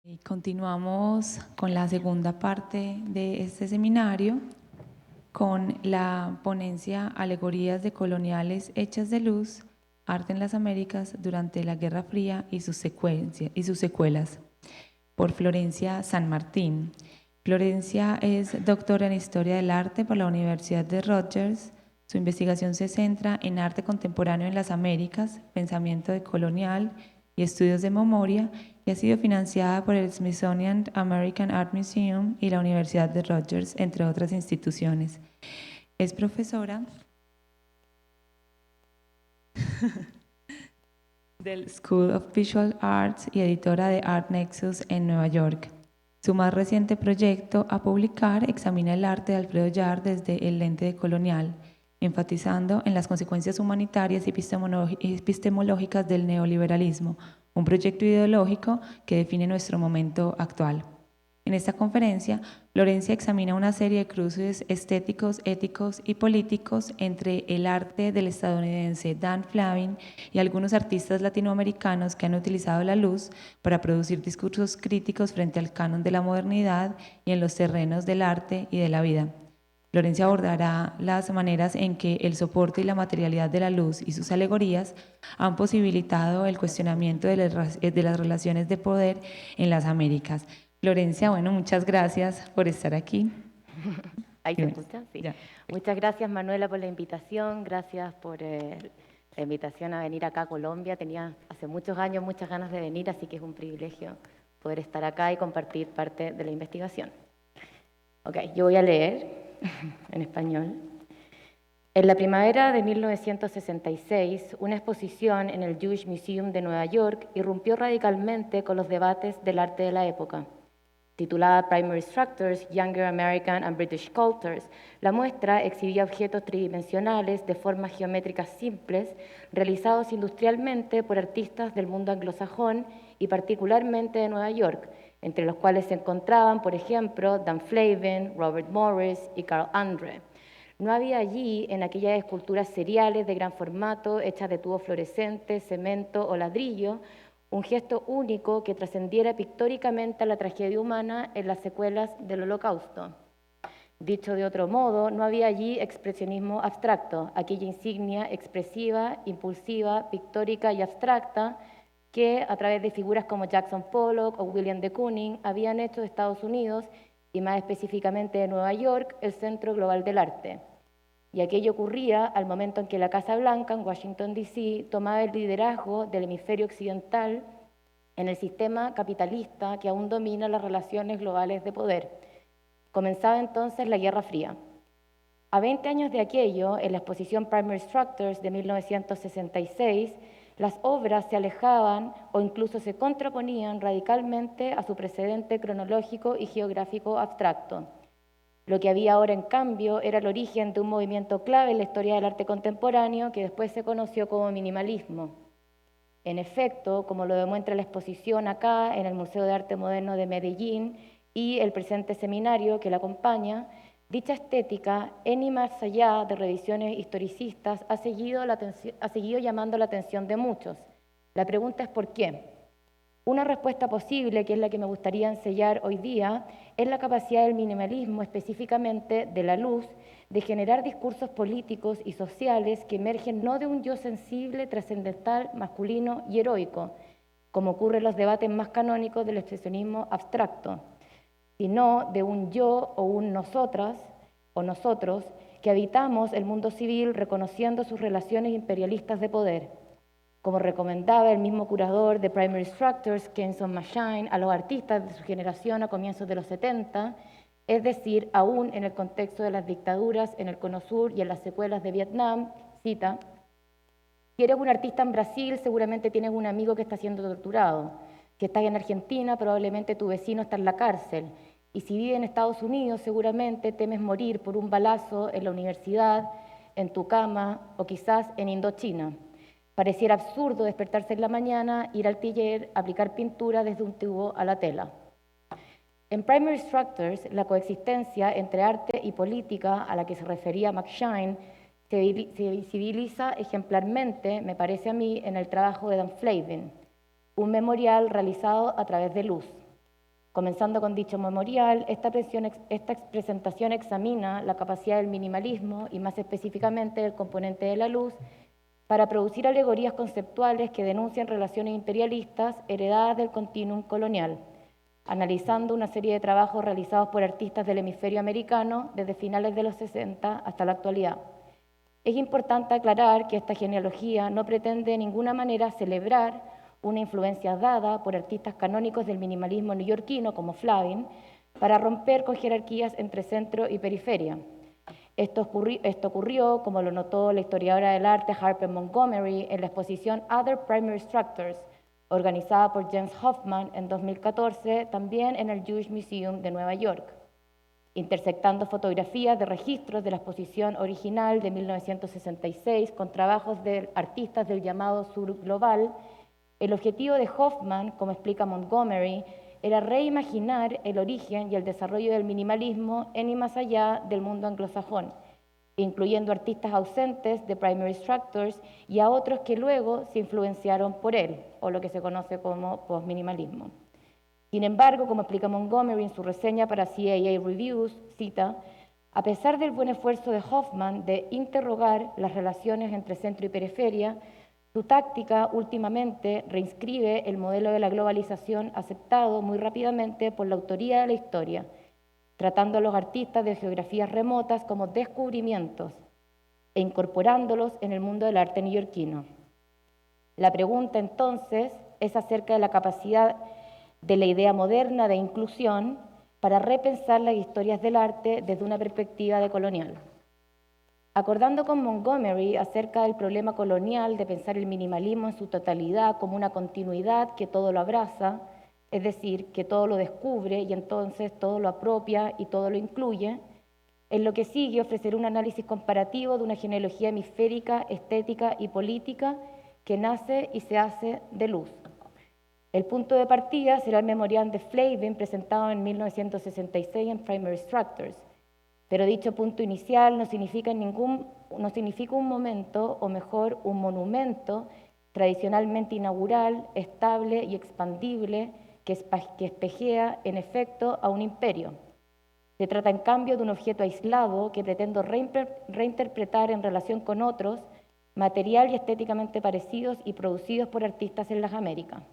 Y continuamos con la segunda parte de este seminario con la ponencia Alegorías decoloniales hechas de luz, arte en las Américas durante la Guerra Fría y sus secuelas, por Florencia San Martín. Florencia es doctora en Historia del Arte por la Universidad de Rutgers. Su investigación se centra en arte contemporáneo en las Américas, pensamiento decolonial y estudios de memoria, y ha sido financiada por el Smithsonian American Art Museum y la Universidad de Rutgers, entre otras instituciones. Es profesora del School of Visual Arts y editora de Art Nexus en Nueva York. Su más reciente proyecto a publicar examina el arte de Alfredo Yar desde el lente decolonial, enfatizando en las consecuencias humanitarias y epistemológicas del neoliberalismo, un proyecto ideológico que define nuestro momento actual. En esta conferencia, Florencia examina una serie de cruces estéticos, éticos y políticos entre el arte del estadounidense Dan Flavin y algunos artistas latinoamericanos que han utilizado la luz para producir discursos críticos frente al canon de la modernidad y en los terrenos del arte y de la vida. Florencia abordará las maneras en que el soporte y la materialidad de la luz y sus alegorías han posibilitado el cuestionamiento de las relaciones de poder en las Américas. Florencia, bueno, muchas gracias por estar aquí. ¿Ahí se escucha? Sí. Ya. Muchas gracias, Manuela, por la invitación. Gracias por la invitación a venir acá a Colombia. Tenía hace muchos años muchas ganas de venir, así que es un privilegio poder estar acá y compartir parte de la investigación. Ok, yo voy a leer en español. En la primavera de 1966, una exposición en el Jewish Museum de Nueva York irrumpió radicalmente con los debates del arte de la época. Titulada Primary Structures, Younger American and British Cultures, la muestra exhibía objetos tridimensionales de formas geométricas simples realizados industrialmente por artistas del mundo anglosajón y particularmente de Nueva York, entre los cuales se encontraban, por ejemplo, Dan Flavin, Robert Morris y Carl Andre. No había allí, en aquellas esculturas seriales de gran formato, hechas de tubo fluorescente, cemento o ladrillo, un gesto único que trascendiera pictóricamente a la tragedia humana en las secuelas del Holocausto. Dicho de otro modo, no había allí expresionismo abstracto, aquella insignia expresiva, impulsiva, pictórica y abstracta que, a través de figuras como Jackson Pollock o William de Kooning, habían hecho de Estados Unidos, y más específicamente de Nueva York, el centro global del arte. Y aquello ocurría al momento en que la Casa Blanca, en Washington, D.C., tomaba el liderazgo del hemisferio occidental en el sistema capitalista que aún domina las relaciones globales de poder. Comenzaba entonces la Guerra Fría. A 20 años de aquello, en la exposición Primary Structures de 1966, las obras se alejaban o incluso se contraponían radicalmente a su precedente cronológico y geográfico abstracto. Lo que había ahora, en cambio, era el origen de un movimiento clave en la historia del arte contemporáneo que después se conoció como minimalismo. En efecto, como lo demuestra la exposición acá en el Museo de Arte Moderno de Medellín y el presente seminario que la acompaña, dicha estética, en y más allá de revisiones historicistas, ha seguido llamando la atención de muchos. La pregunta es ¿por qué? Una respuesta posible, que es la que me gustaría enseñar hoy día, es la capacidad del minimalismo, específicamente de la luz, de generar discursos políticos y sociales que emergen no de un yo sensible, trascendental, masculino y heroico, como ocurre en los debates más canónicos del expresionismo abstracto, sino de un yo o un nosotras o nosotros que habitamos el mundo civil reconociendo sus relaciones imperialistas de poder. Como recomendaba el mismo curador de Primary Structures, Kenson Mashine, a los artistas de su generación a comienzos de los 70, es decir, aún en el contexto de las dictaduras en el Cono Sur y en las secuelas de Vietnam, cita, si eres un artista en Brasil, seguramente tienes un amigo que está siendo torturado. Si estás en Argentina, probablemente tu vecino está en la cárcel. Y si vives en Estados Unidos, seguramente temes morir por un balazo en la universidad, en tu cama o quizás en Indochina. Pareciera absurdo despertarse en la mañana, ir al taller, aplicar pintura desde un tubo a la tela. En Primary Structures, la coexistencia entre arte y política a la que se refería McShine se visibiliza ejemplarmente, me parece a mí, en el trabajo de Dan Flavin, un memorial realizado a través de luz. Comenzando con dicho memorial, esta presentación examina la capacidad del minimalismo y más específicamente del componente de la luz para producir alegorías conceptuales que denuncian relaciones imperialistas heredadas del continuum colonial, analizando una serie de trabajos realizados por artistas del hemisferio americano desde finales de los 60 hasta la actualidad. Es importante aclarar que esta genealogía no pretende de ninguna manera celebrar una influencia dada por artistas canónicos del minimalismo neoyorquino como Flavin para romper con jerarquías entre centro y periferia. Esto ocurrió, como lo notó la historiadora del arte Harper Montgomery en la exposición Other Primary Structures, organizada por James Hoffman en 2014, también en el Jewish Museum de Nueva York. Intersectando fotografías de registros de la exposición original de 1966 con trabajos de artistas del llamado sur global, el objetivo de Hoffman, como explica Montgomery, era reimaginar el origen y el desarrollo del minimalismo en y más allá del mundo anglosajón, incluyendo artistas ausentes de Primary Structures y a otros que luego se influenciaron por él, o lo que se conoce como postminimalismo. Sin embargo, como explica Montgomery en su reseña para CAA Reviews, cita, a pesar del buen esfuerzo de Hoffman de interrogar las relaciones entre centro y periferia, su táctica últimamente reinscribe el modelo de la globalización aceptado muy rápidamente por la autoría de la historia, tratando a los artistas de geografías remotas como descubrimientos e incorporándolos en el mundo del arte neoyorquino. La pregunta entonces es acerca de la capacidad de la idea moderna de inclusión para repensar las historias del arte desde una perspectiva decolonial. Acordando con Montgomery acerca del problema colonial de pensar el minimalismo en su totalidad como una continuidad que todo lo abraza, es decir, que todo lo descubre y entonces todo lo apropia y todo lo incluye, en lo que sigue ofrecer un análisis comparativo de una genealogía hemisférica, estética y política que nace y se hace de luz. El punto de partida será el memorial de Flavin presentado en 1966 en Primary Structures, pero dicho punto inicial no significa un momento, o mejor, un monumento tradicionalmente inaugural, estable y expandible que espejea, en efecto, a un imperio. Se trata, en cambio, de un objeto aislado que pretendo reinterpretar en relación con otros, material y estéticamente parecidos y producidos por artistas en las Américas.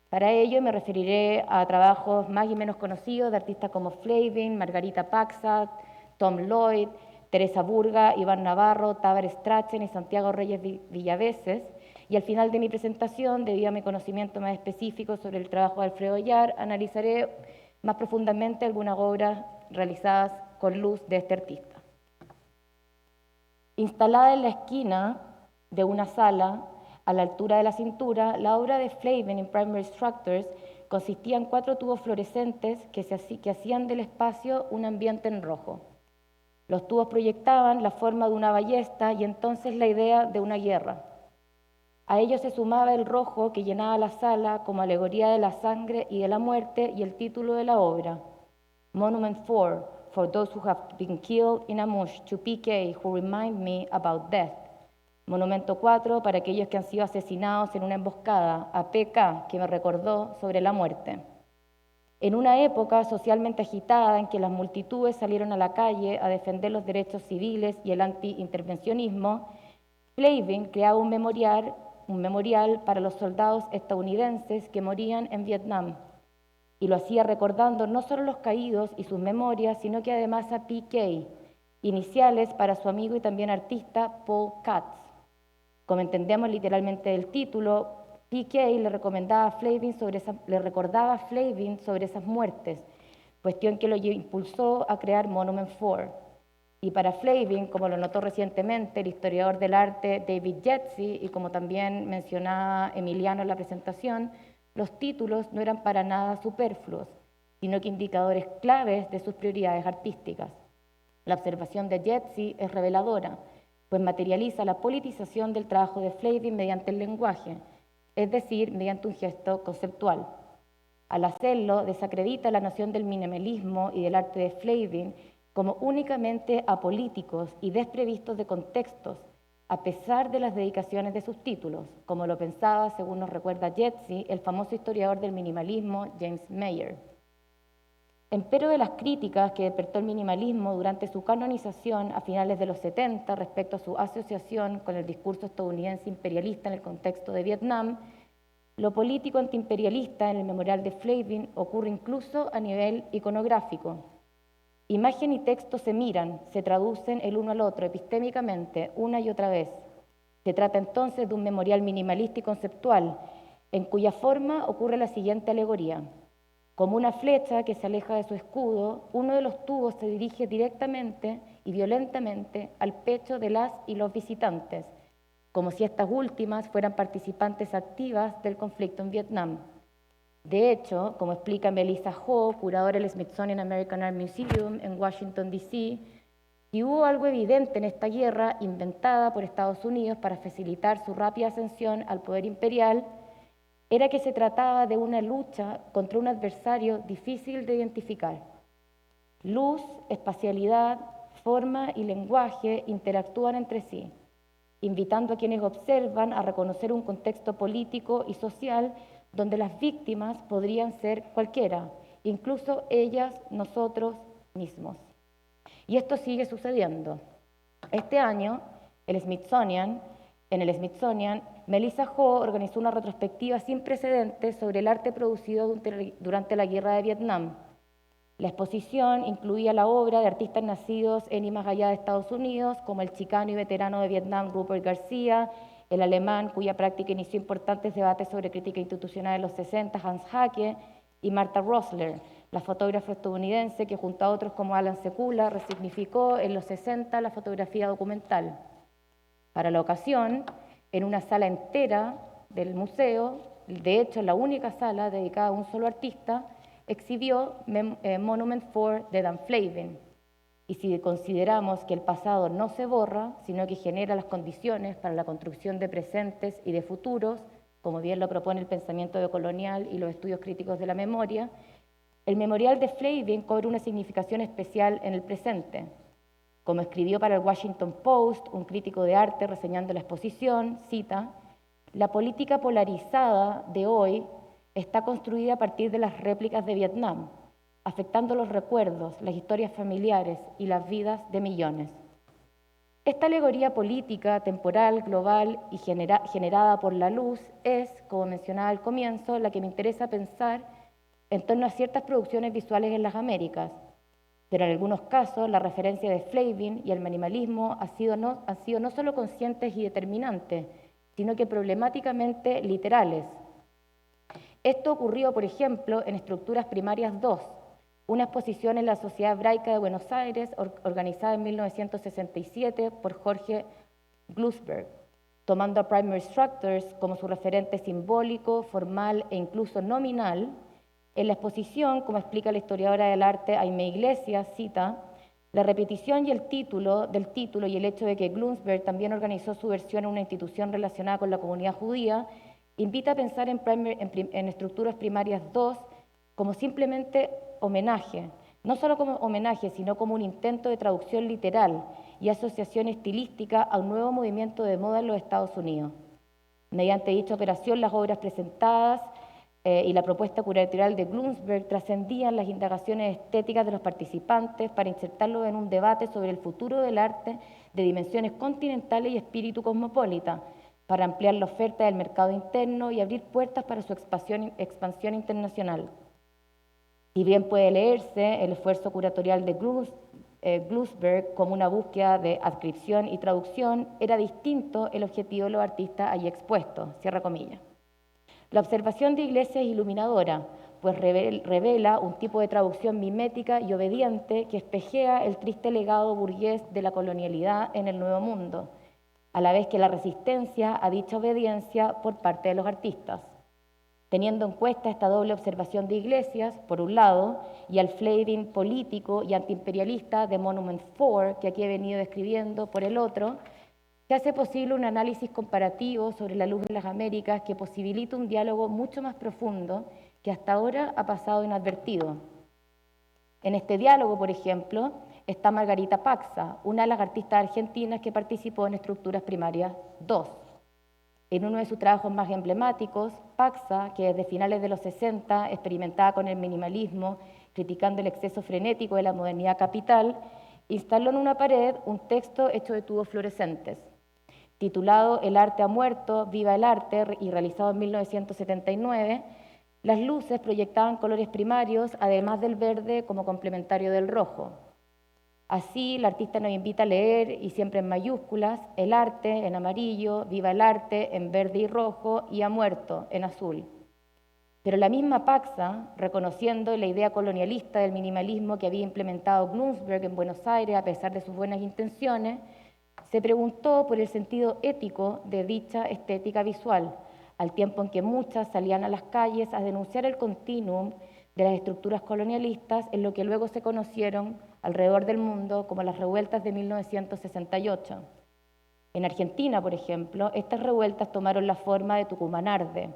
Para ello me referiré a trabajos más y menos conocidos de artistas como Flavin, Margarita Paxat, Tom Lloyd, Teresa Burga, Iván Navarro, Tábar Strachan y Santiago Reyes Villaveses, y al final de mi presentación, debido a mi conocimiento más específico sobre el trabajo de Alfredo Ollar, analizaré más profundamente algunas obras realizadas con luz de este artista. Instalada en la esquina de una sala, a la altura de la cintura, la obra de Flavin en Primary Structures consistía en 4 tubos fluorescentes que hacían del espacio un ambiente en rojo. Los tubos proyectaban la forma de una ballesta y entonces la idea de una guerra. A ello se sumaba el rojo que llenaba la sala como alegoría de la sangre y de la muerte y el título de la obra, Monument 4, for those who have been killed in ambush, to PK, who remind me about death. Monumento 4 para aquellos que han sido asesinados en una emboscada, a PK, que me recordó sobre la muerte. En una época socialmente agitada en que las multitudes salieron a la calle a defender los derechos civiles y el anti-intervencionismo, Flavin creaba un memorial para los soldados estadounidenses que morían en Vietnam, y lo hacía recordando no solo los caídos y sus memorias, sino que además a PK, iniciales para su amigo y también artista Paul Katz. Como entendemos literalmente del título, PK le recordaba a Flavin sobre esas muertes, cuestión que lo impulsó a crear Monument 4. Y para Flavin, como lo notó recientemente el historiador del arte David Jetsi, y como también mencionaba Emiliano en la presentación, los títulos no eran para nada superfluos, sino que indicadores claves de sus prioridades artísticas. La observación de Jetsi es reveladora, pues materializa la politización del trabajo de Flavin mediante el lenguaje, es decir, mediante un gesto conceptual. Al hacerlo, desacredita la noción del minimalismo y del arte de Flavin como únicamente apolíticos y desprevistos de contextos, a pesar de las dedicaciones de sus títulos, como lo pensaba, según nos recuerda Jetsi, el famoso historiador del minimalismo James Mayer. Empero de las críticas que despertó el minimalismo durante su canonización a finales de los 70 respecto a su asociación con el discurso estadounidense imperialista en el contexto de Vietnam, lo político antiimperialista en el memorial de Flavin ocurre incluso a nivel iconográfico. Imagen y texto se miran, se traducen el uno al otro epistémicamente una y otra vez. Se trata entonces de un memorial minimalista y conceptual, en cuya forma ocurre la siguiente alegoría. Como una flecha que se aleja de su escudo, uno de los tubos se dirige directamente y violentamente al pecho de las y los visitantes, como si estas últimas fueran participantes activas del conflicto en Vietnam. De hecho, como explica Melissa Ho, curadora del Smithsonian American Art Museum en Washington, D.C., si hubo algo evidente en esta guerra inventada por Estados Unidos para facilitar su rápida ascensión al poder imperial, era que se trataba de una lucha contra un adversario difícil de identificar. Luz, espacialidad, forma y lenguaje interactúan entre sí, invitando a quienes observan a reconocer un contexto político y social donde las víctimas podrían ser cualquiera, incluso ellas, nosotros mismos. Y esto sigue sucediendo. Este año, en el Smithsonian, Melissa Ho organizó una retrospectiva sin precedentes sobre el arte producido durante la Guerra de Vietnam. La exposición incluía la obra de artistas nacidos en y más allá de Estados Unidos, como el chicano y veterano de Vietnam Rupert García, el alemán cuya práctica inició importantes debates sobre crítica institucional en los 60, Hans Hacke, y Martha Rosler, la fotógrafa estadounidense que junto a otros como Alan Sekula resignificó en los 60 la fotografía documental. Para la ocasión, en una sala entera del museo, de hecho la única sala dedicada a un solo artista, exhibió Monument 4 de Dan Flavin. Y si consideramos que el pasado no se borra, sino que genera las condiciones para la construcción de presentes y de futuros, como bien lo propone el pensamiento decolonial y los estudios críticos de la memoria, el memorial de Flavin cobra una significación especial en el presente. Como escribió para el Washington Post un crítico de arte reseñando la exposición, cita, la política polarizada de hoy está construida a partir de las réplicas de Vietnam, afectando los recuerdos, las historias familiares y las vidas de millones. Esta alegoría política, temporal, global y generada por la luz es, como mencionaba al comienzo, la que me interesa pensar en torno a ciertas producciones visuales en las Américas, pero en algunos casos la referencia de Flavin y el minimalismo han sido no solo conscientes y determinantes, sino que problemáticamente literales. Esto ocurrió, por ejemplo, en Estructuras Primarias 2, una exposición en la Sociedad Hebraica de Buenos Aires organizada en 1967 por Jorge Glusberg, tomando a Primary Structures como su referente simbólico, formal e incluso nominal. En la exposición, como explica la historiadora del arte Aimee Iglesias, cita, la repetición y del título y el hecho de que Glusberg también organizó su versión en una institución relacionada con la comunidad judía, invita a pensar en Estructuras Primarias 2 como simplemente homenaje, no solo como homenaje, sino como un intento de traducción literal y asociación estilística a un nuevo movimiento de moda en los Estados Unidos. Mediante dicha operación, las obras presentadas y la propuesta curatorial de Glusberg trascendían las indagaciones estéticas de los participantes para insertarlos en un debate sobre el futuro del arte de dimensiones continentales y espíritu cosmopolita, para ampliar la oferta del mercado interno y abrir puertas para su expansión internacional. Si bien puede leerse el esfuerzo curatorial de Glusberg como una búsqueda de adscripción y traducción, era distinto el objetivo de los artistas allí expuestos, cierra comillas. La observación de Iglesias es iluminadora, pues revela un tipo de traducción mimética y obediente que espejea el triste legado burgués de la colonialidad en el Nuevo Mundo, a la vez que la resistencia a dicha obediencia por parte de los artistas. Teniendo en cuenta esta doble observación de Iglesias, por un lado, y al Flavin político y antiimperialista de Monument 4, que aquí he venido describiendo, por el otro, se hace posible un análisis comparativo sobre la luz en las Américas que posibilita un diálogo mucho más profundo que hasta ahora ha pasado inadvertido. En este diálogo, por ejemplo, está Margarita Paxa, una de las artistas argentinas que participó en Estructuras Primarias 2. En uno de sus trabajos más emblemáticos, Paxa, que desde finales de los 60 experimentaba con el minimalismo, criticando el exceso frenético de la modernidad capital, instaló en una pared un texto hecho de tubos fluorescentes, titulado El arte ha muerto, viva el arte, y realizado en 1979. Las luces proyectaban colores primarios, además del verde como complementario del rojo. Así, la artista nos invita a leer, y siempre en mayúsculas, el arte en amarillo, viva el arte en verde y rojo, y ha muerto en azul. Pero la misma Paxa, reconociendo la idea colonialista del minimalismo que había implementado Bloomsburg en Buenos Aires a pesar de sus buenas intenciones, se preguntó por el sentido ético de dicha estética visual, al tiempo en que muchas salían a las calles a denunciar el continuum de las estructuras colonialistas en lo que luego se conocieron alrededor del mundo como las revueltas de 1968. En Argentina, por ejemplo, estas revueltas tomaron la forma de Tucumán Arde,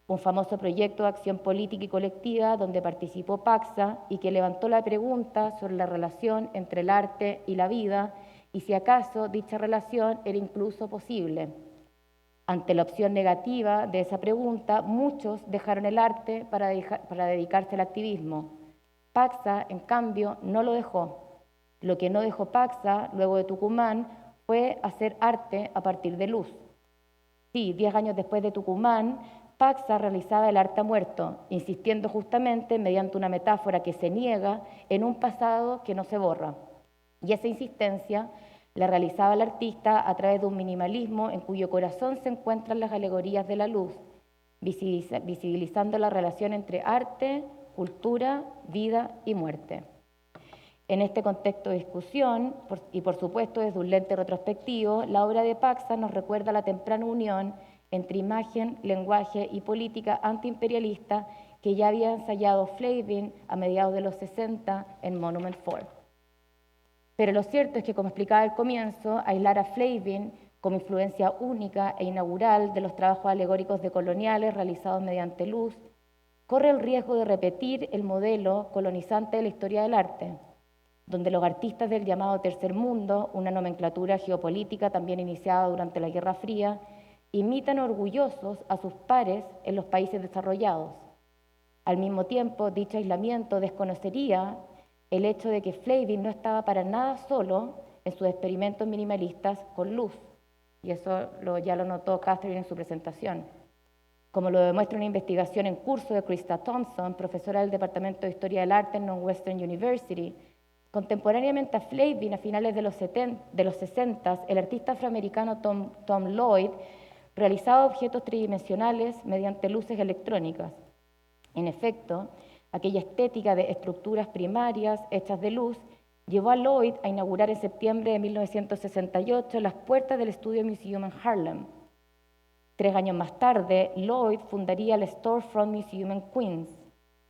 un famoso proyecto de acción política y colectiva donde participó Paxa y que levantó la pregunta sobre la relación entre el arte y la vida y si acaso dicha relación era incluso posible. Ante la opción negativa de esa pregunta, muchos dejaron el arte para dedicarse al activismo. Paxa, en cambio, no lo dejó. Lo que no dejó Paxa, luego de Tucumán, fue hacer arte a partir de luz. Sí, 10 años después de Tucumán, Paxa realizaba el arte muerto, insistiendo justamente mediante una metáfora que se niega en un pasado que no se borra. Y esa insistencia la realizaba el artista a través de un minimalismo en cuyo corazón se encuentran las alegorías de la luz, visibilizando la relación entre arte, cultura, vida y muerte. En este contexto de discusión, y por supuesto desde un lente retrospectivo, la obra de Paxa nos recuerda la temprana unión entre imagen, lenguaje y política antiimperialista que ya había ensayado Flavin a mediados de los 60 en Monument 4. Pero lo cierto es que, como explicaba al comienzo, aislar a Flavin como influencia única e inaugural de los trabajos alegóricos decoloniales realizados mediante luz, corre el riesgo de repetir el modelo colonizante de la historia del arte, donde los artistas del llamado Tercer Mundo, una nomenclatura geopolítica también iniciada durante la Guerra Fría, imitan orgullosos a sus pares en los países desarrollados. Al mismo tiempo, dicho aislamiento desconocería el hecho de que Flavin no estaba para nada solo en sus experimentos minimalistas con luz, y eso ya lo notó Catherine en su presentación. Como lo demuestra una investigación en curso de Krista Thompson, profesora del Departamento de Historia del Arte en Northwestern University, contemporáneamente a Flavin, a finales de los 60, el artista afroamericano Tom Lloyd realizaba objetos tridimensionales mediante luces electrónicas. En efecto, aquella estética de estructuras primarias hechas de luz llevó a Lloyd a inaugurar en septiembre de 1968 las puertas del Studio Museum en Harlem. 3 años más tarde, Lloyd fundaría el Storefront Museum en Queens,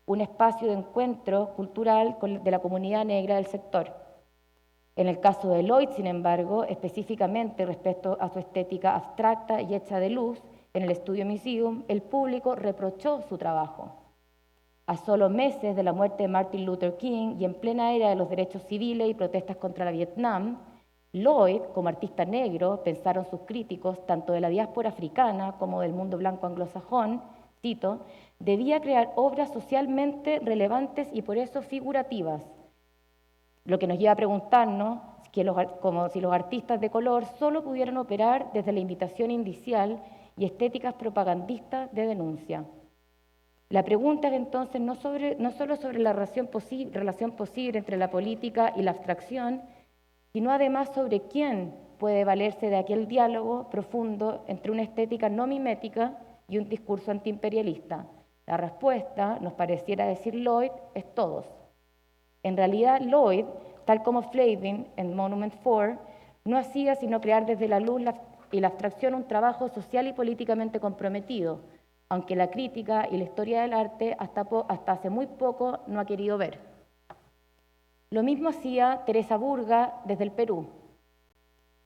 un espacio de encuentro cultural de la comunidad negra del sector. En el caso de Lloyd, sin embargo, específicamente respecto a su estética abstracta y hecha de luz, en el Studio Museum, el público reprochó su trabajo. A solo meses de la muerte de Martin Luther King y en plena era de los derechos civiles y protestas contra la Vietnam, Lloyd, como artista negro, pensaron sus críticos, tanto de la diáspora africana como del mundo blanco anglosajón, cito, debía crear obras socialmente relevantes y por eso figurativas, lo que nos lleva a preguntarnos como si los artistas de color solo pudieran operar desde la invitación inicial y estéticas propagandistas de denuncia. La pregunta es entonces no solo sobre la relación posible entre la política y la abstracción, sino además sobre quién puede valerse de aquel diálogo profundo entre una estética no mimética y un discurso antiimperialista. La respuesta, nos pareciera decir Lloyd, es todos. En realidad, Lloyd, tal como Flavin en Monument 4, no hacía sino crear desde la luz y la abstracción un trabajo social y políticamente comprometido, aunque la crítica y la historia del arte hasta hace muy poco no ha querido ver. Lo mismo hacía Teresa Burga desde el Perú.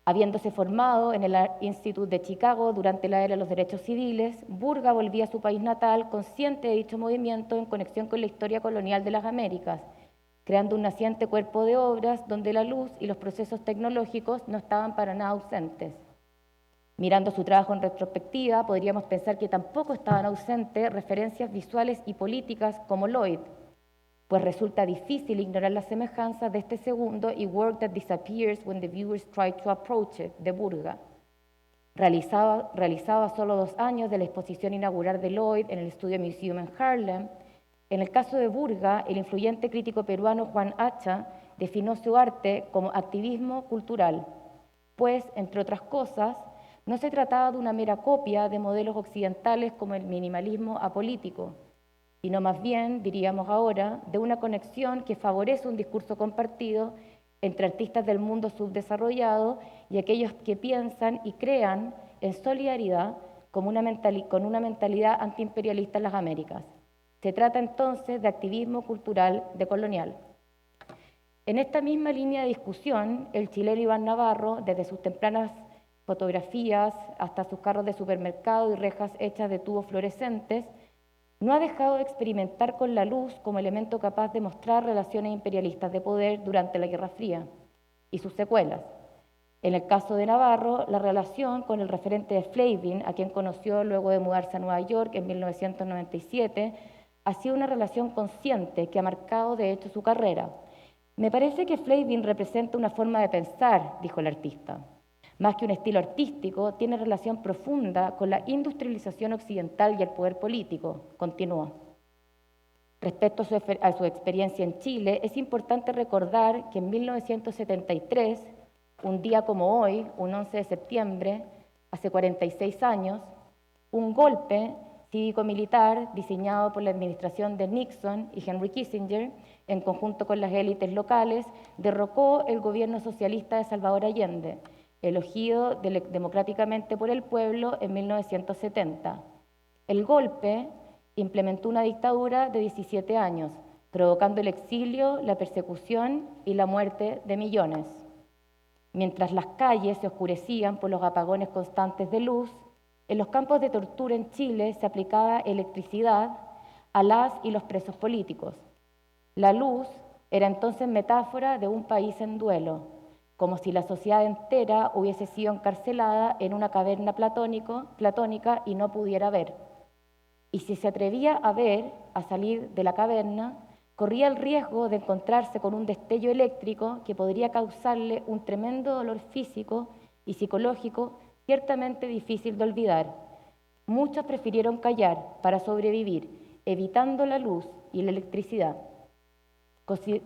Habiéndose formado en el Art Institute de Chicago durante la era de los derechos civiles, Burga volvía a su país natal consciente de dicho movimiento en conexión con la historia colonial de las Américas, creando un naciente cuerpo de obras donde la luz y los procesos tecnológicos no estaban para nada ausentes. Mirando su trabajo en retrospectiva, podríamos pensar que tampoco estaban ausentes referencias visuales y políticas como Lloyd. pues resulta difícil ignorar las semejanzas de este segundo y Work That Disappears When the Viewers Try to Approach It, de Burga, realizado a solo 2 años de la exposición inaugural de Lloyd en el Studio Museum en Harlem. En el caso de Burga, el influyente crítico peruano Juan Hacha definió su arte como activismo cultural, pues, entre otras cosas, no se trataba de una mera copia de modelos occidentales como el minimalismo apolítico, sino más bien, diríamos ahora, de una conexión que favorece un discurso compartido entre artistas del mundo subdesarrollado y aquellos que piensan y crean en solidaridad con una mentalidad antiimperialista en las Américas. Se trata entonces de activismo cultural decolonial. En esta misma línea de discusión, el chileno Iván Navarro, desde sus tempranas fotografías hasta sus carros de supermercado y rejas hechas de tubos fluorescentes, no ha dejado de experimentar con la luz como elemento capaz de mostrar relaciones imperialistas de poder durante la Guerra Fría y sus secuelas. En el caso de Navarro, la relación con el referente de Flavin, a quien conoció luego de mudarse a Nueva York en 1997, ha sido una relación consciente que ha marcado de hecho su carrera. Me parece que Flavin representa una forma de pensar, dijo el artista. Más que un estilo artístico, tiene relación profunda con la industrialización occidental y el poder político, continuó. Respecto a su experiencia en Chile, es importante recordar que en 1973, un día como hoy, un 11 de septiembre, hace 46 años, un golpe cívico-militar diseñado por la administración de Nixon y Henry Kissinger, en conjunto con las élites locales, derrocó el gobierno socialista de Salvador Allende, elegido democráticamente por el pueblo en 1970. El golpe implementó una dictadura de 17 años, provocando el exilio, la persecución y la muerte de millones. Mientras las calles se oscurecían por los apagones constantes de luz, en los campos de tortura en Chile se aplicaba electricidad a las y los presos políticos. La luz era entonces metáfora de un país en duelo, como si la sociedad entera hubiese sido encarcelada en una caverna platónica y no pudiera ver. Y si se atrevía a ver, a salir de la caverna, corría el riesgo de encontrarse con un destello eléctrico que podría causarle un tremendo dolor físico y psicológico ciertamente difícil de olvidar. Muchos prefirieron callar para sobrevivir, evitando la luz y la electricidad.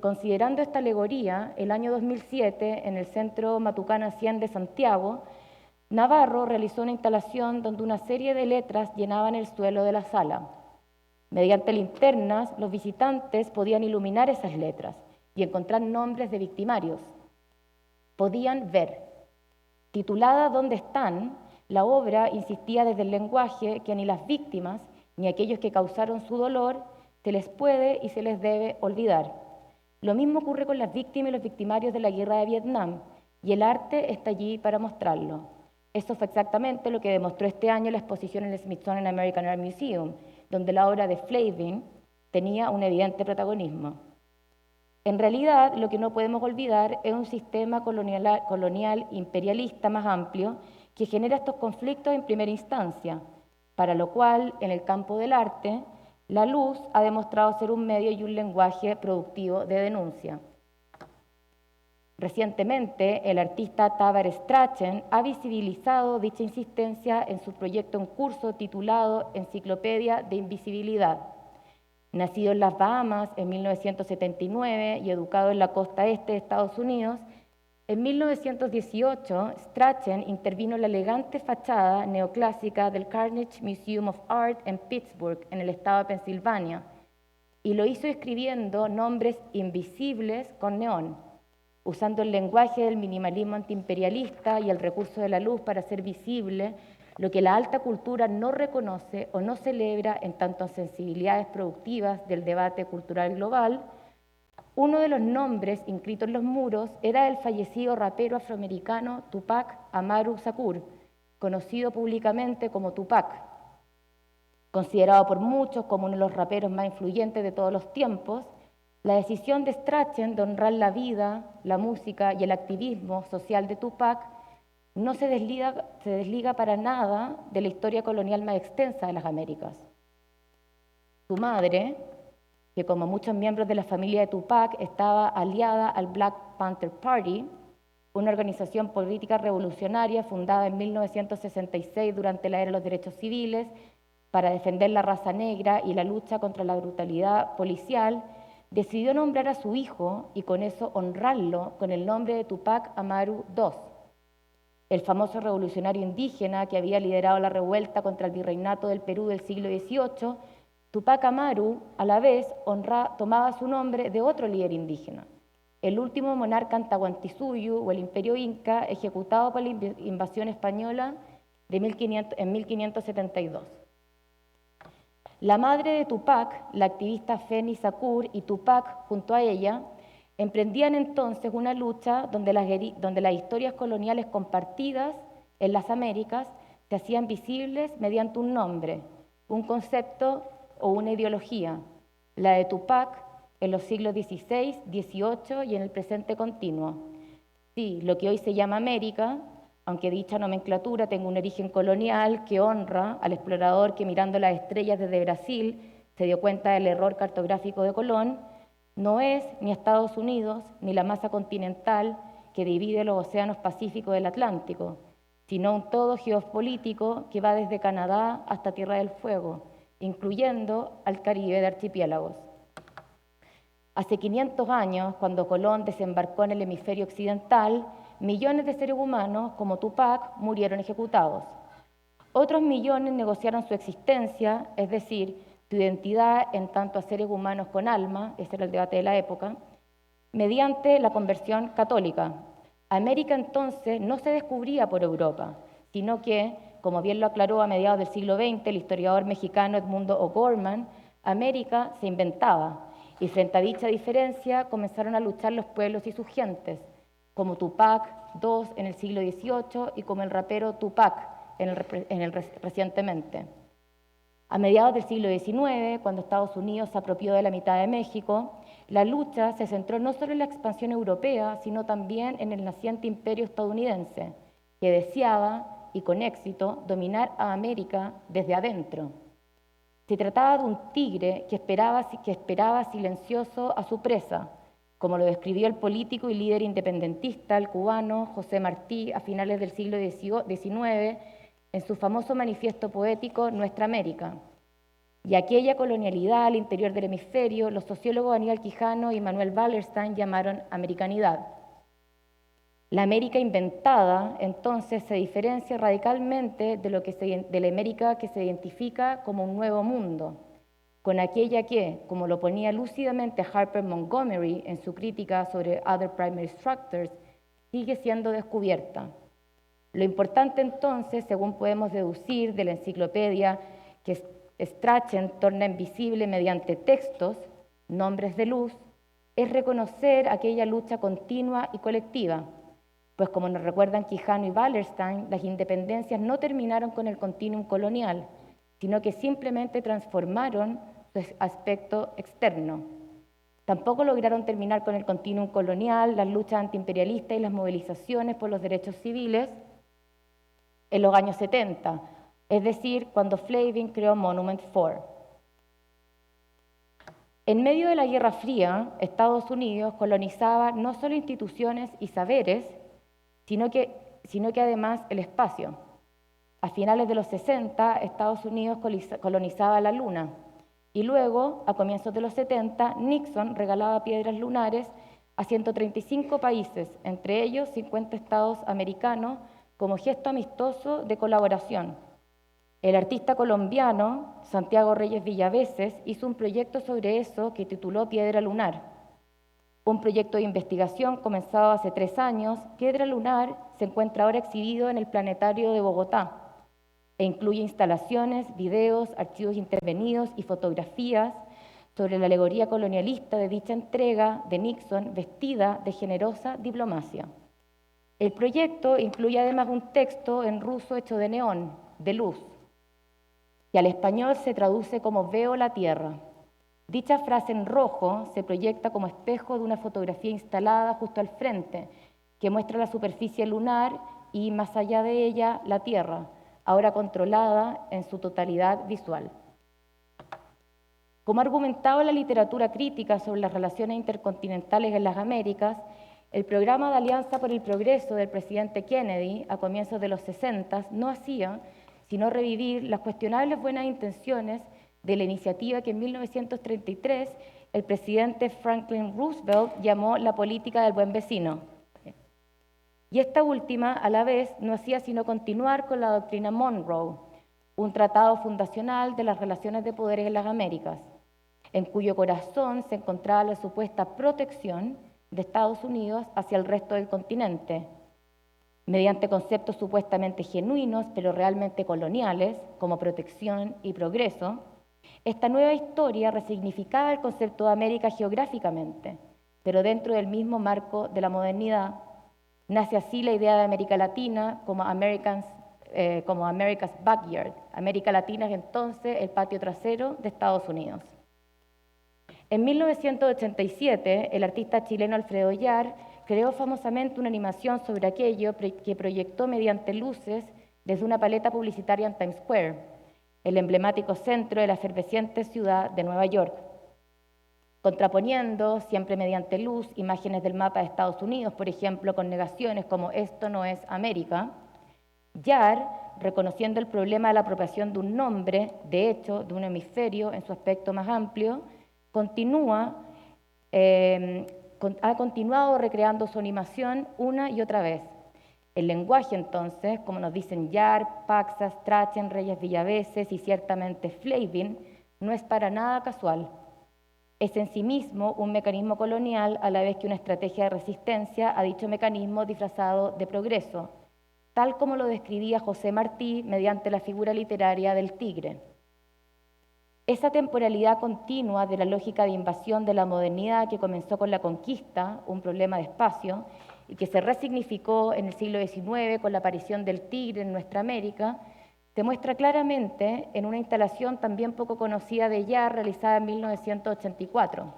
Considerando esta alegoría, el año 2007, en el Centro Matucana 100 de Santiago, Navarro realizó una instalación donde una serie de letras llenaban el suelo de la sala. Mediante linternas, los visitantes podían iluminar esas letras y encontrar nombres de victimarios. Podían ver. Titulada ¿Dónde están?, la obra insistía desde el lenguaje que ni las víctimas ni aquellos que causaron su dolor se les puede y se les debe olvidar. Lo mismo ocurre con las víctimas y los victimarios de la guerra de Vietnam, y el arte está allí para mostrarlo. Eso fue exactamente lo que demostró este año la exposición en el Smithsonian American Art Museum, donde la obra de Flavin tenía un evidente protagonismo. En realidad, lo que no podemos olvidar es un sistema colonial imperialista más amplio que genera estos conflictos en primera instancia, para lo cual, en el campo del arte, la luz ha demostrado ser un medio y un lenguaje productivo de denuncia. Recientemente, el artista Tabar Strachan ha visibilizado dicha insistencia en su proyecto en curso titulado Enciclopedia de Invisibilidad. Nacido en las Bahamas en 1979 y educado en la costa este de Estados Unidos, en 1918 Strachan intervino en la elegante fachada neoclásica del Carnegie Museum of Art en Pittsburgh, en el estado de Pensilvania, y lo hizo escribiendo nombres invisibles con neón, usando el lenguaje del minimalismo antiimperialista y el recurso de la luz para hacer visible lo que la alta cultura no reconoce o no celebra en tanto sensibilidades productivas del debate cultural global. Uno de los nombres inscritos en los muros era el fallecido rapero afroamericano Tupac Amaru Shakur, conocido públicamente como Tupac. Considerado por muchos como uno de los raperos más influyentes de todos los tiempos, la decisión de Strachan de honrar la vida, la música y el activismo social de Tupac no se desliga para nada de la historia colonial más extensa de las Américas. Su madre, que como muchos miembros de la familia de Tupac estaba aliada al Black Panther Party, una organización política revolucionaria fundada en 1966 durante la era de los derechos civiles para defender la raza negra y la lucha contra la brutalidad policial, decidió nombrar a su hijo y con eso honrarlo con el nombre de Tupac Amaru II, el famoso revolucionario indígena que había liderado la revuelta contra el virreinato del Perú del siglo XVIII. Tupac Amaru, a la vez, tomaba su nombre de otro líder indígena, el último monarca Tahuantinsuyo o el Imperio Inca, ejecutado por la invasión española en 1572. La madre de Tupac, la activista Feni Shakur, y Tupac, junto a ella, emprendían entonces una lucha donde las historias coloniales compartidas en las Américas se hacían visibles mediante un nombre, un concepto o una ideología, la de Tupac en los siglos XVI, XVIII y en el presente continuo. Sí, lo que hoy se llama América, aunque dicha nomenclatura tenga un origen colonial que honra al explorador que mirando las estrellas desde Brasil se dio cuenta del error cartográfico de Colón, no es ni Estados Unidos ni la masa continental que divide los océanos Pacífico del Atlántico, sino un todo geopolítico que va desde Canadá hasta Tierra del Fuego, incluyendo al Caribe de archipiélagos. Hace 500 años, cuando Colón desembarcó en el hemisferio occidental, millones de seres humanos, como Tupac, murieron ejecutados. Otros millones negociaron su existencia, es decir, su identidad en tanto a seres humanos con alma, ese era el debate de la época, mediante la conversión católica. América entonces no se descubría por Europa, sino que, como bien lo aclaró a mediados del siglo XX el historiador mexicano Edmundo O'Gorman, América se inventaba, y frente a dicha diferencia comenzaron a luchar los pueblos y sus gentes, como Tupac II en el siglo XVIII y como el rapero Tupac recientemente. A mediados del siglo XIX, cuando Estados Unidos se apropió de la mitad de México, la lucha se centró no solo en la expansión europea, sino también en el naciente imperio estadounidense, que deseaba, y con éxito, dominar a América desde adentro. Se trataba de un tigre que esperaba silencioso a su presa, como lo describió el político y líder independentista, el cubano José Martí, a finales del siglo XIX, en su famoso manifiesto poético Nuestra América. Y aquella colonialidad al interior del hemisferio, los sociólogos Aníbal Quijano y Manuel Wallerstein llamaron americanidad. La América inventada, entonces, se diferencia radicalmente de la América que se identifica como un nuevo mundo, con aquella que, como lo ponía lúcidamente Harper Montgomery en su crítica sobre Other Primary Structures, sigue siendo descubierta. Lo importante entonces, según podemos deducir de la enciclopedia que Strachan torna invisible mediante textos, nombres de luz, es reconocer aquella lucha continua y colectiva, pues como nos recuerdan Quijano y Wallerstein, las independencias no terminaron con el continuum colonial, sino que simplemente transformaron su aspecto externo. Tampoco lograron terminar con el continuum colonial, las luchas antiimperialistas y las movilizaciones por los derechos civiles en los años 70, es decir, cuando Flavin creó Monument 4. En medio de la Guerra Fría, Estados Unidos colonizaba no solo instituciones y saberes, sino que además el espacio. A finales de los 60, Estados Unidos colonizaba la Luna, y luego, a comienzos de los 70, Nixon regalaba piedras lunares a 135 países, entre ellos 50 estados americanos, como gesto amistoso de colaboración. El artista colombiano Santiago Reyes Villaveses hizo un proyecto sobre eso que tituló Piedra Lunar. Un proyecto de investigación comenzado hace 3 años, Piedra Lunar se encuentra ahora exhibido en el Planetario de Bogotá e incluye instalaciones, videos, archivos intervenidos y fotografías sobre la alegoría colonialista de dicha entrega de Nixon vestida de generosa diplomacia. El proyecto incluye además un texto en ruso hecho de neón, de luz, que al español se traduce como veo la tierra. Dicha frase en rojo se proyecta como espejo de una fotografía instalada justo al frente, que muestra la superficie lunar y, más allá de ella, la Tierra, ahora controlada en su totalidad visual. Como ha argumentado la literatura crítica sobre las relaciones intercontinentales en las Américas, el programa de Alianza por el Progreso del presidente Kennedy a comienzos de los 60 no hacía sino revivir las cuestionables buenas intenciones de la iniciativa que en 1933 el presidente Franklin Roosevelt llamó la política del buen vecino. Y esta última, a la vez, no hacía sino continuar con la doctrina Monroe, un tratado fundacional de las relaciones de poderes en las Américas, en cuyo corazón se encontraba la supuesta protección de Estados Unidos hacia el resto del continente, mediante conceptos supuestamente genuinos, pero realmente coloniales, como protección y progreso. Esta nueva historia resignificaba el concepto de América geográficamente, pero dentro del mismo marco de la modernidad. Nace así la idea de América Latina como America's Backyard. América Latina es entonces el patio trasero de Estados Unidos. En 1987, el artista chileno Alfredo Yar creó famosamente una animación sobre aquello que proyectó mediante luces desde una paleta publicitaria en Times Square, el emblemático centro de la efervesciente ciudad de Nueva York, contraponiendo, siempre mediante luz, imágenes del mapa de Estados Unidos, por ejemplo, con negaciones como «esto no es América». Yar, reconociendo el problema de la apropiación de un nombre, de hecho, de un hemisferio en su aspecto más amplio, ha continuado recreando su animación una y otra vez. El lenguaje, entonces, como nos dicen Yar, Paxas, Strachan, Reyes Villaveses y ciertamente Flavin, no es para nada casual. Es en sí mismo un mecanismo colonial a la vez que una estrategia de resistencia a dicho mecanismo disfrazado de progreso, tal como lo describía José Martí mediante la figura literaria del tigre. Esa temporalidad continua de la lógica de invasión de la modernidad que comenzó con la conquista, un problema de espacio, y que se resignificó en el siglo XIX con la aparición del tigre en nuestra América, se muestra claramente en una instalación también poco conocida de Yar realizada en 1984.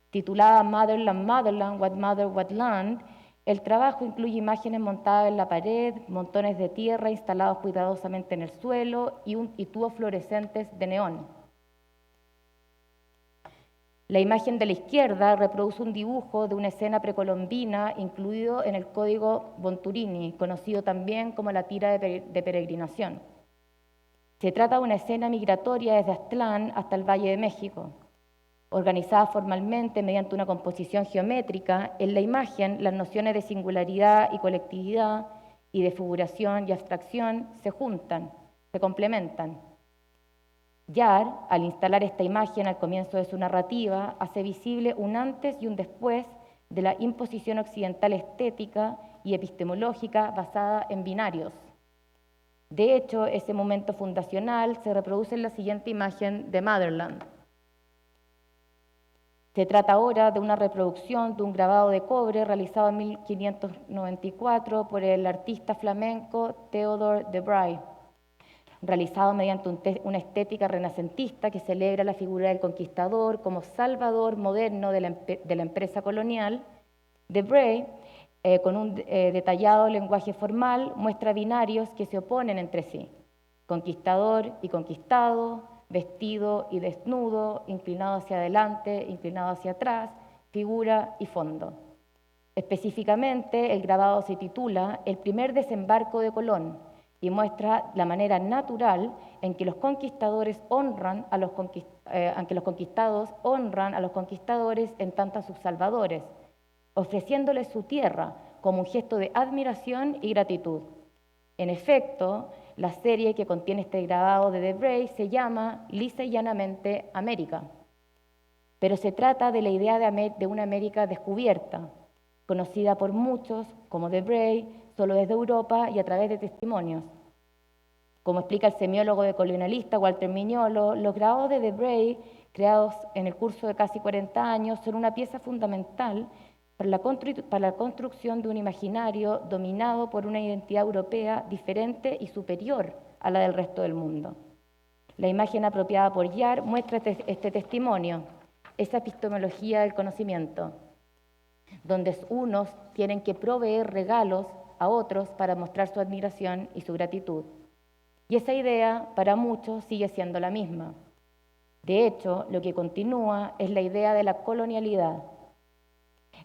Titulada Motherland, Motherland, What Mother, What Land, el trabajo incluye imágenes montadas en la pared, montones de tierra instalados cuidadosamente en el suelo y tubos fluorescentes de neón. La imagen de la izquierda reproduce un dibujo de una escena precolombina incluido en el Código Bonturini, conocido también como la tira de peregrinación. Se trata de una escena migratoria desde Aztlán hasta el Valle de México. Organizada formalmente mediante una composición geométrica, en la imagen las nociones de singularidad y colectividad y de figuración y abstracción se juntan, se complementan. Yar, al instalar esta imagen al comienzo de su narrativa, hace visible un antes y un después de la imposición occidental estética y epistemológica basada en binarios. De hecho, ese momento fundacional se reproduce en la siguiente imagen de Motherland. Se trata ahora de una reproducción de un grabado de cobre realizado en 1594 por el artista flamenco Theodore de Bry, realizado mediante una estética renacentista que celebra la figura del conquistador como salvador moderno de la empresa colonial. De Bry, con un detallado lenguaje formal, muestra binarios que se oponen entre sí: conquistador y conquistado, vestido y desnudo, inclinado hacia adelante, inclinado hacia atrás, figura y fondo. Específicamente, el grabado se titula «El primer desembarco de Colón» y muestra la manera natural en que los conquistadores honran a los conquistados honran a los conquistadores en tanto a sus salvadores, ofreciéndoles su tierra como un gesto de admiración y gratitud. En efecto, la serie que contiene este grabado de De Bry se llama lisa y llanamente América, pero se trata de la idea de una América descubierta, conocida por muchos como De Bry, solo desde Europa y a través de testimonios. Como explica el semiólogo decolonialista Walter Mignolo, los grabados de De Bry, creados en el curso de casi 40 años, son una pieza fundamental para la construcción de un imaginario dominado por una identidad europea diferente y superior a la del resto del mundo. La imagen apropiada por Yar muestra este testimonio, esa epistemología del conocimiento, donde unos tienen que proveer regalos a otros para mostrar su admiración y su gratitud. Y esa idea, para muchos, sigue siendo la misma. De hecho, lo que continúa es la idea de la colonialidad,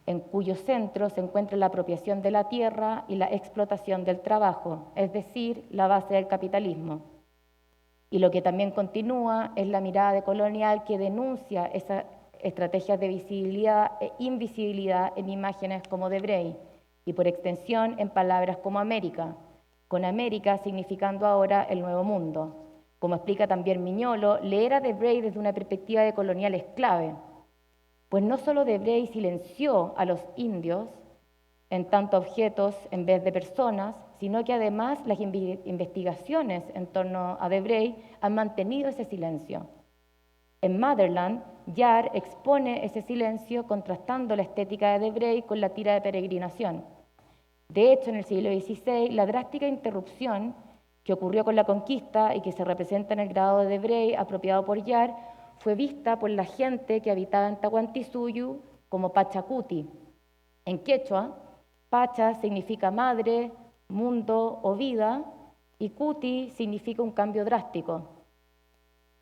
en cuyo centro se encuentra la apropiación de la tierra y la explotación del trabajo, es decir, la base del capitalismo. Y lo que también continúa es la mirada decolonial que denuncia esas estrategias de visibilidad e invisibilidad en imágenes como de Brey y por extensión en palabras como América, con América significando ahora el Nuevo Mundo. Como explica también Miñolo, leer a Debrey desde una perspectiva decolonial es clave, pues no solo Debrey silenció a los indios en tanto objetos en vez de personas, sino que además las investigaciones en torno a Debrey han mantenido ese silencio. En Motherland, Yar expone ese silencio contrastando la estética de Debrey con la tira de peregrinación. De hecho, en el siglo XVI, la drástica interrupción que ocurrió con la conquista y que se representa en el grado de Debrey apropiado por Yar, fue vista por la gente que habitaba en Tahuantinsuyo como Pachacuti. En quechua, Pacha significa madre, mundo o vida, y Cuti significa un cambio drástico.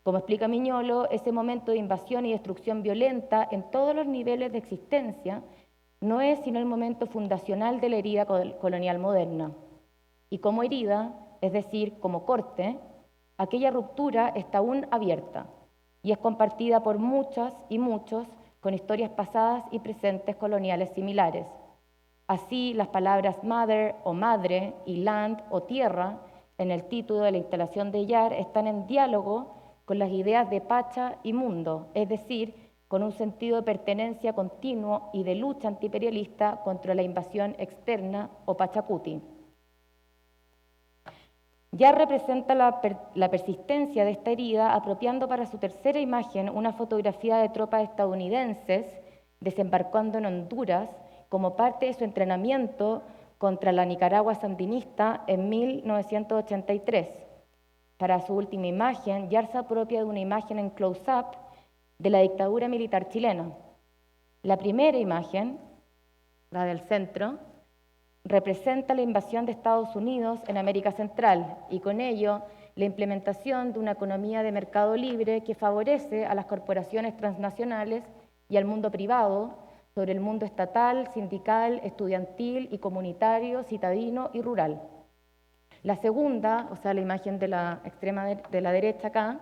Como explica Miñolo, ese momento de invasión y destrucción violenta en todos los niveles de existencia no es sino el momento fundacional de la herida colonial moderna. Y como herida, es decir, como corte, aquella ruptura está aún abierta y es compartida por muchas y muchos con historias pasadas y presentes coloniales similares. Así, las palabras mother o madre y land o tierra en el título de la instalación de Yar están en diálogo con las ideas de Pacha y mundo, es decir, con un sentido de pertenencia continuo y de lucha antiimperialista contra la invasión externa o Pachacuti. Yar representa la persistencia de esta herida, apropiando para su tercera imagen una fotografía de tropas estadounidenses desembarcando en Honduras como parte de su entrenamiento contra la Nicaragua sandinista en 1983. Para su última imagen, Yar se apropia de una imagen en close-up de la dictadura militar chilena. La primera imagen, la del centro, representa la invasión de Estados Unidos en América Central y con ello la implementación de una economía de mercado libre que favorece a las corporaciones transnacionales y al mundo privado sobre el mundo estatal, sindical, estudiantil y comunitario, citadino y rural. La segunda, o sea, la imagen de la extrema de la derecha acá,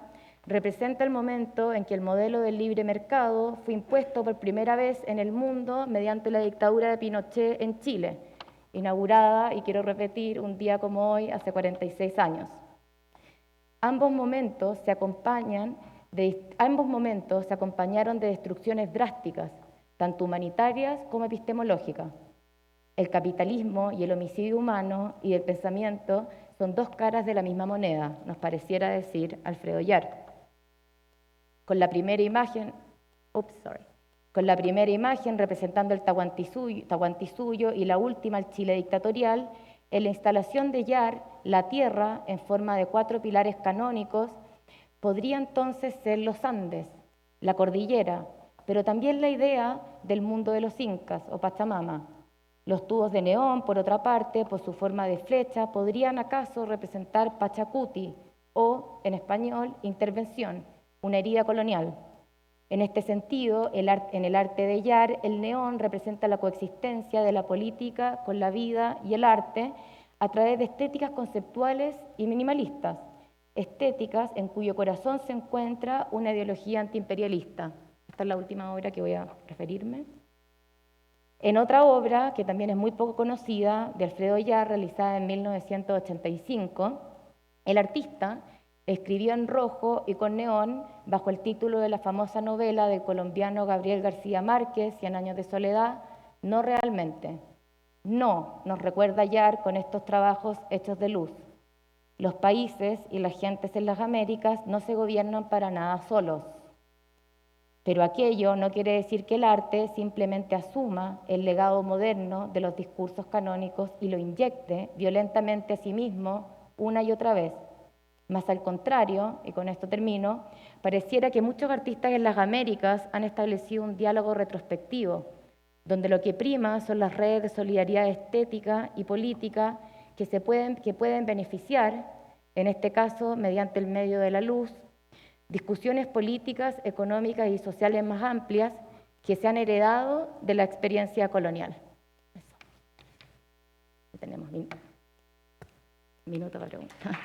representa el momento en que el modelo del libre mercado fue impuesto por primera vez en el mundo mediante la dictadura de Pinochet en Chile, inaugurada, y quiero repetir, un día como hoy, hace 46 años. Ambos momentos se acompañaron de destrucciones drásticas, tanto humanitarias como epistemológicas. El capitalismo y el homicidio humano y el pensamiento son dos caras de la misma moneda, nos pareciera decir Alfredo Yar. Con la primera imagen representando el Tahuantinsuyo y la última el Chile dictatorial, en la instalación de Yar, la tierra, en forma de 4 pilares canónicos, podría entonces ser los Andes, la cordillera, pero también la idea del mundo de los incas o Pachamama. Los tubos de neón, por otra parte, por su forma de flecha, podrían acaso representar Pachacuti o, en español, intervención, una herida colonial. En este sentido, en el arte de Yar, el neón representa la coexistencia de la política con la vida y el arte a través de estéticas conceptuales y minimalistas, estéticas en cuyo corazón se encuentra una ideología antiimperialista. Esta es la última obra que voy a referirme. En otra obra, que también es muy poco conocida, de Alfredo Yar, realizada en 1985, el artista escribió en rojo y con neón bajo el título de la famosa novela del colombiano Gabriel García Márquez, 100 años de soledad, No realmente. No, nos recuerda Yar con estos trabajos hechos de luz. Los países y las gentes en las Américas no se gobiernan para nada solos. Pero aquello no quiere decir que el arte simplemente asuma el legado moderno de los discursos canónicos y lo inyecte violentamente a sí mismo una y otra vez. Más al contrario, y con esto termino, pareciera que muchos artistas en las Américas han establecido un diálogo retrospectivo, donde lo que prima son las redes de solidaridad estética y política que pueden beneficiar, en este caso mediante el medio de la luz, discusiones políticas, económicas y sociales más amplias que se han heredado de la experiencia colonial. Eso. Tenemos minuto para preguntar.